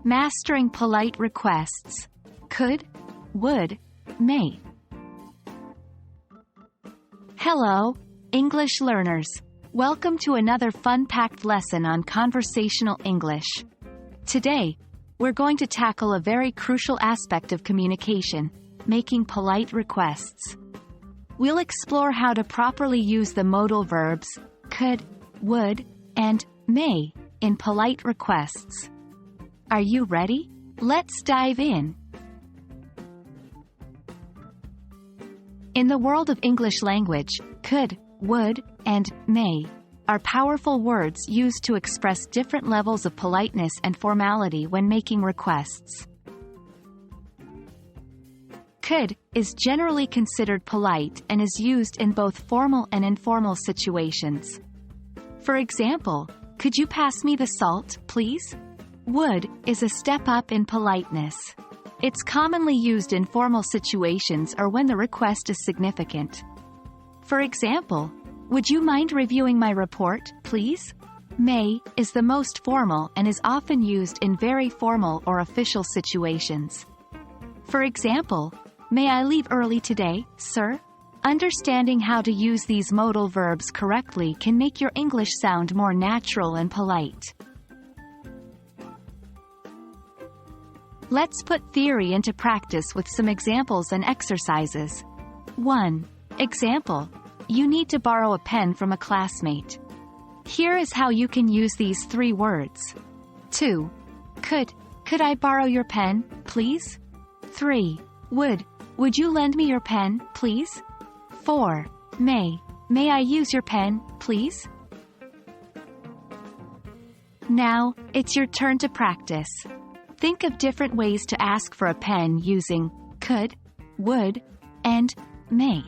Mastering polite requests. Could, would, may. Hello, English learners. Welcome to another fun-packed lesson on conversational English. Today, we're going to tackle a very crucial aspect of communication, making polite requests. We'll explore how to properly use the modal verbs, could, would, and may, in polite requests. Are you ready? Let's dive in. In the world of English language, could, would, and may are powerful words used to express different levels of politeness and formality when making requests. Could is generally considered polite and is used in both formal and informal situations. For example, could you pass me the salt, please? Would is a step up in politeness. It's commonly used in formal situations or when the request is significant. For example, would you mind reviewing my report, please? May is the most formal and is often used in very formal or official situations. For example, may I leave early today, sir? Understanding how to use these modal verbs correctly can make your English sound more natural and polite. Let's put theory into practice with some examples and exercises. 1. Example. You need to borrow a pen from a classmate. Here is how you can use these three words. 2. Could I borrow your pen, please? 3. Would you lend me your pen, please? 4. May I use your pen, please? Now, it's your turn to practice. Think of different ways to ask for a pen using could, would, and may.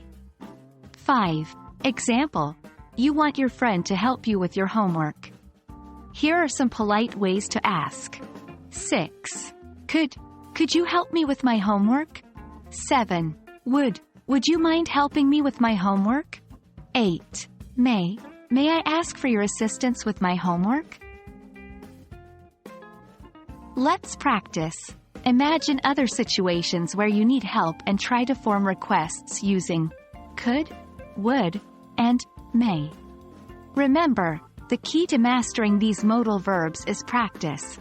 5. Example. You want your friend to help you with your homework. Here are some polite ways to ask. 6. Could you help me with my homework? 7. Would you mind helping me with my homework? 8. May I ask for your assistance with my homework? Let's practice. Imagine other situations where you need help and try to form requests using could, would, and may. Remember, the key to mastering these modal verbs is practice.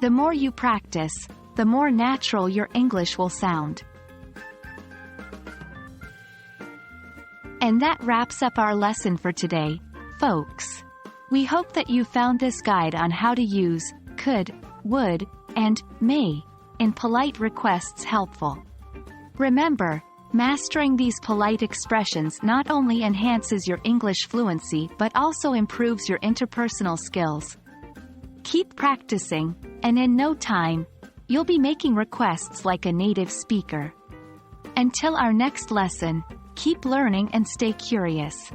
The more you practice, the more natural your English will sound. And that wraps up our lesson for today, folks. We hope that you found this guide on how to use could, would, and may in polite requests helpful. Remember, mastering these polite expressions not only enhances your English fluency but also improves your interpersonal skills. Keep practicing, and in no time, you'll be making requests like a native speaker. Until our next lesson, keep learning and stay curious.